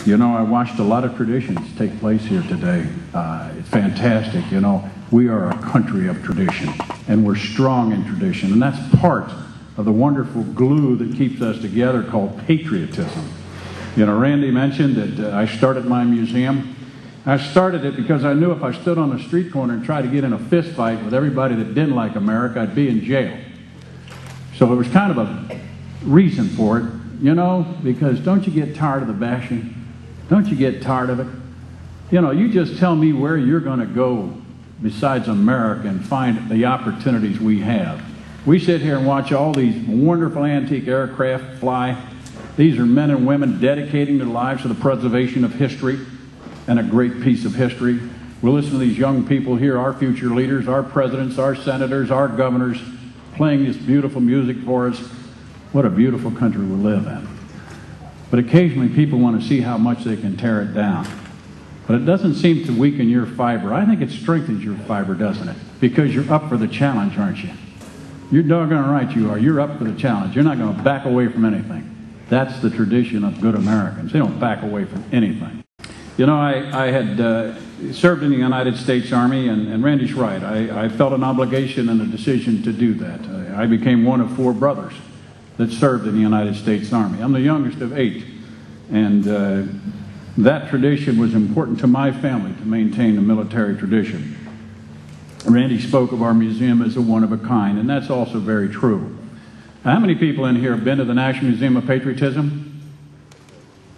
You know, I watched a lot of traditions take place here today. It's fantastic. You know, we are a country of tradition, and we're strong in tradition, and that's part of the wonderful glue that keeps us together called patriotism. You know, Randy mentioned that I started my museum. I started it because I knew if I stood on a street corner and tried to get in a fist fight with everybody that didn't like America, I'd be in jail. So it was kind of a reason for it, you know, because don't you get tired of the bashing? Don't you get tired of it? You know, you just tell me where you're going to go besides America and find the opportunities we have. We sit here and watch all these wonderful antique aircraft fly. These are men and women dedicating their lives to the preservation of history and a great piece of history. We listen to these young people here, our future leaders, our presidents, our senators, our governors, playing this beautiful music for us. What a beautiful country we live in. But occasionally people want to see how much they can tear it down. But it doesn't seem to weaken your fiber. I think it strengthens your fiber, doesn't it? Because you're up for the challenge, aren't you? You're doggone right you are. You're up for the challenge. You're not going to back away from anything. That's the tradition of good Americans. They don't back away from anything. You know, I had served in the United States Army, and Randy's right. I felt an obligation and a decision to do that. I became one of 4 brothers that served in the United States Army. I'm the youngest of 8, and that tradition was important to my family to maintain the military tradition. Randy spoke of our museum as a one-of-a-kind, and that's also very true. Now, how many people in here have been to the National Museum of Patriotism?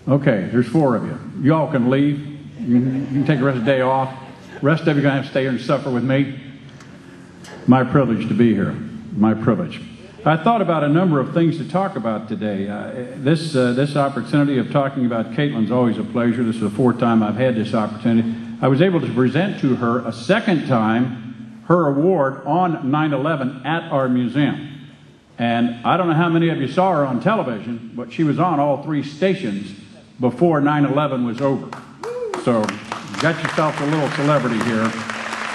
Okay, there's 4 of you. You all can leave. You can take the rest of the day off. The rest of you are going to have to stay here and suffer with me. My privilege to be here. My privilege. I thought about a number of things to talk about today. This opportunity of talking about Caitlin's always a pleasure. This is the 4th time I've had this opportunity. I was able to present to her a 2nd time her award on 9/11 at our museum. And I don't know how many of you saw her on television, but she was on all 3 stations before 9/11 was over. So you got yourself a little celebrity here.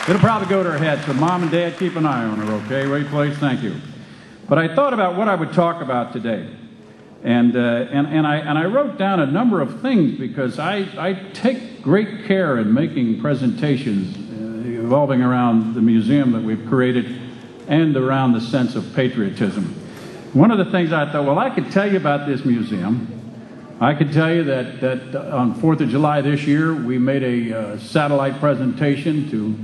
It'll probably go to her head, so Mom and Dad, keep an eye on her, okay? Wait, please, thank you. But I thought about what I would talk about today. And I wrote down a number of things because I take great care in making presentations revolving around the museum that we've created and around the sense of patriotism. One of the things I thought, well, I could tell you about this museum. I could tell you that on 4th of July this year, we made a satellite presentation to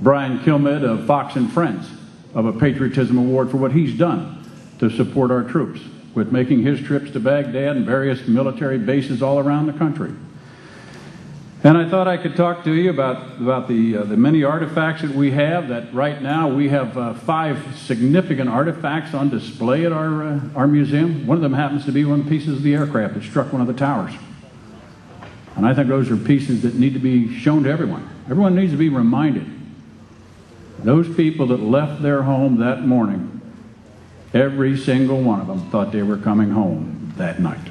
Brian Kilmeade of Fox and Friends of a Patriotism Award for what he's done to support our troops with making his trips to Baghdad and various military bases all around the country. And I thought I could talk to you about the many artifacts that we have. That right now we have 5 significant artifacts on display at our museum. One of them happens to be one of the pieces of the aircraft that struck one of the towers. And I think those are pieces that need to be shown to everyone. Everyone needs to be reminded. Those people that left their home that morning, every single one of them thought they were coming home that night.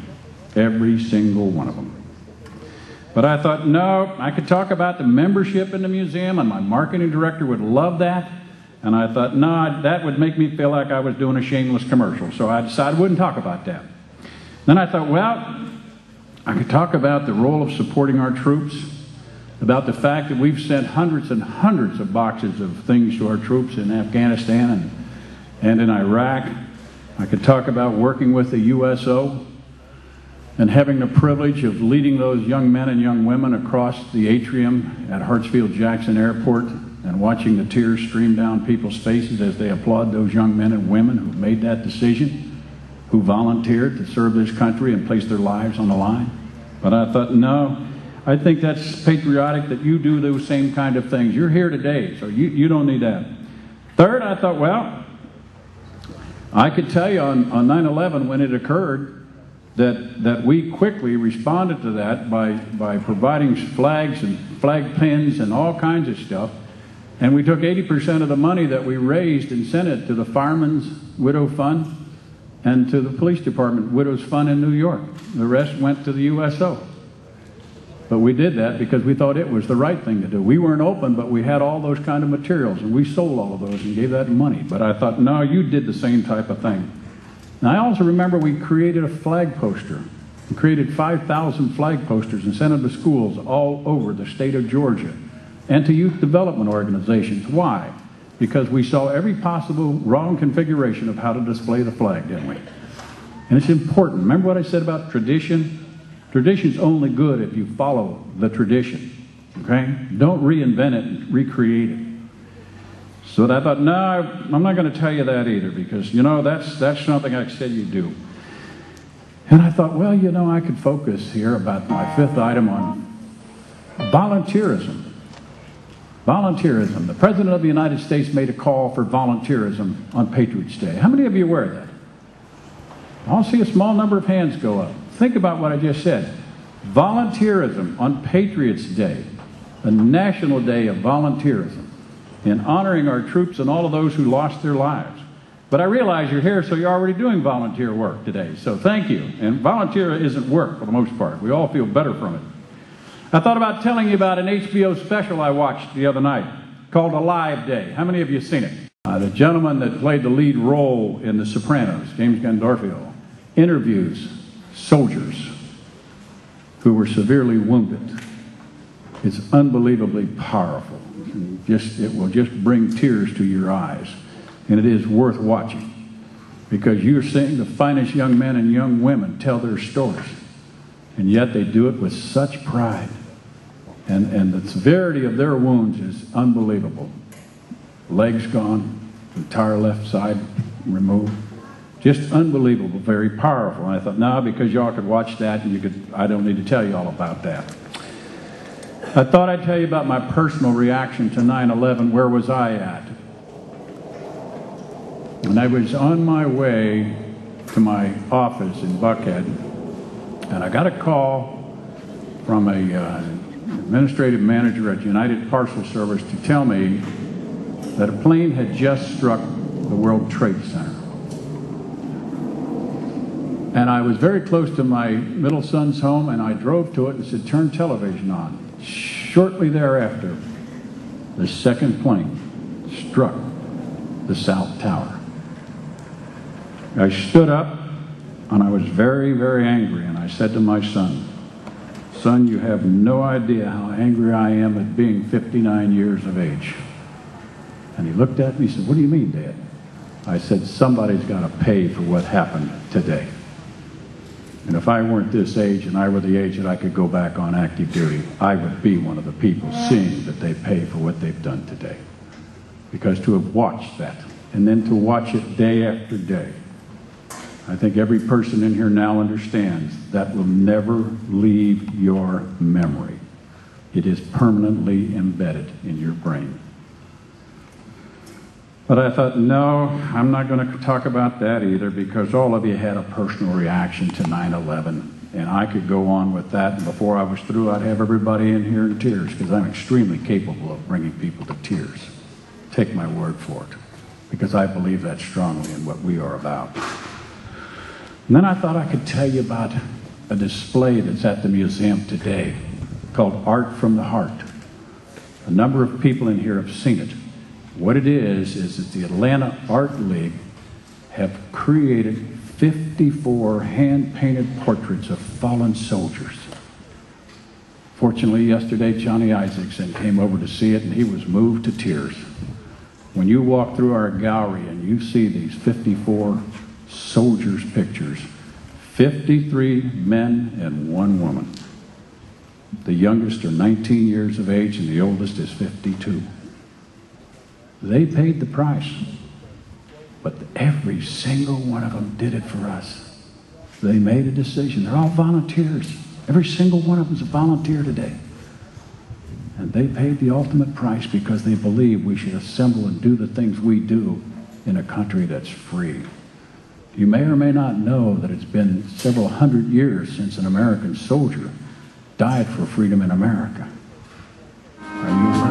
Every single one of them. But I thought, no, I could talk about the membership in the museum, and my marketing director would love that. And I thought, no, that would make me feel like I was doing a shameless commercial. So I decided I wouldn't talk about that. Then I thought, well, I could talk about the role of supporting our troops, about the fact that we've sent hundreds and hundreds of boxes of things to our troops in Afghanistan and in Iraq. I could talk about working with the USO and having the privilege of leading those young men and young women across the atrium at Hartsfield-Jackson Airport and watching the tears stream down people's faces as they applaud those young men and women who made that decision, who volunteered to serve this country and place their lives on the line. But I thought, no, I think that's patriotic that you do those same kind of things. You're here today, so you don't need that. Third, I thought, well, I could tell you on 9/11 when it occurred, that we quickly responded to that by providing flags and flag pins and all kinds of stuff. And we took 80% of the money that we raised and sent it to the Fireman's Widow Fund and to the Police Department Widows Fund in New York. The rest went to the USO. But we did that because we thought it was the right thing to do. We weren't open, but we had all those kind of materials, and we sold all of those and gave that money. But I thought, no, you did the same type of thing. And I also remember we created a flag poster and created 5,000 flag posters and sent them to schools all over the state of Georgia and to youth development organizations. Why? Because we saw every possible wrong configuration of how to display the flag, didn't we? And it's important. Remember what I said about tradition? Tradition's only good if you follow the tradition. Okay? Don't reinvent it and recreate it. So I thought, no, I'm not going to tell you that either, because, you know, that's something I said you do. And I thought, well, you know, I could focus here about my fifth item on volunteerism. Volunteerism. The President of the United States made a call for volunteerism on Patriots' Day. How many of you are aware of that? I'll see a small number of hands go up. Think about what I just said. Volunteerism on Patriots' Day, the National Day of Volunteerism, in honoring our troops and all of those who lost their lives. But I realize you're here, so you're already doing volunteer work today. So thank you. And volunteer isn't work for the most part. We all feel better from it. I thought about telling you about an HBO special I watched the other night called Alive Day. How many of you have seen it? The gentleman that played the lead role in The Sopranos, James Gandolfo, interviews soldiers who were severely wounded. It's unbelievably powerful. It will just bring tears to your eyes. And it is worth watching, because you're seeing the finest young men and young women tell their stories. And yet they do it with such pride. And the severity of their wounds is unbelievable. Legs gone, entire left side removed. Just unbelievable, very powerful. And I thought, no, because y'all could watch that, and I don't need to tell you all about that. I thought I'd tell you about my personal reaction to 9/11. Where was I at? And I was on my way to my office in Buckhead, and I got a call from a administrative manager at United Parcel Service to tell me that a plane had just struck the World Trade Center. And I was very close to my middle son's home, and I drove to it and said, turn television on. Shortly thereafter, the second plane struck the South Tower. I stood up, and I was very, very angry, and I said to my son, son, you have no idea how angry I am at being 59 years of age. And he looked at me and said, what do you mean, Dad? I said, somebody's got to pay for what happened today. And if I weren't this age and I were the age that I could go back on active duty, I would be one of the people seeing that they pay for what they've done today. Because to have watched that, and then to watch it day after day, I think every person in here now understands that will never leave your memory. It is permanently embedded in your brain. But I thought, no, I'm not going to talk about that either, because all of you had a personal reaction to 9/11, and I could go on with that, and before I was through, I'd have everybody in here in tears, because I'm extremely capable of bringing people to tears. Take my word for it, because I believe that strongly in what we are about. And then I thought I could tell you about a display that's at the museum today called Art from the Heart. A number of people in here have seen it. What it is that the Atlanta Art League have created 54 hand-painted portraits of fallen soldiers. Fortunately, yesterday, Johnny Isaacson came over to see it, and he was moved to tears. When you walk through our gallery and you see these 54 soldiers' pictures, 53 men and 1 woman. The youngest are 19 years of age, and the oldest is 52. They paid the price, but every single one of them did it for us. They made a decision. They're all volunteers. Every single one of them is a volunteer today. And they paid the ultimate price because they believe we should assemble and do the things we do in a country that's free. You may or may not know that it's been several hundred years since an American soldier died for freedom in America. Are you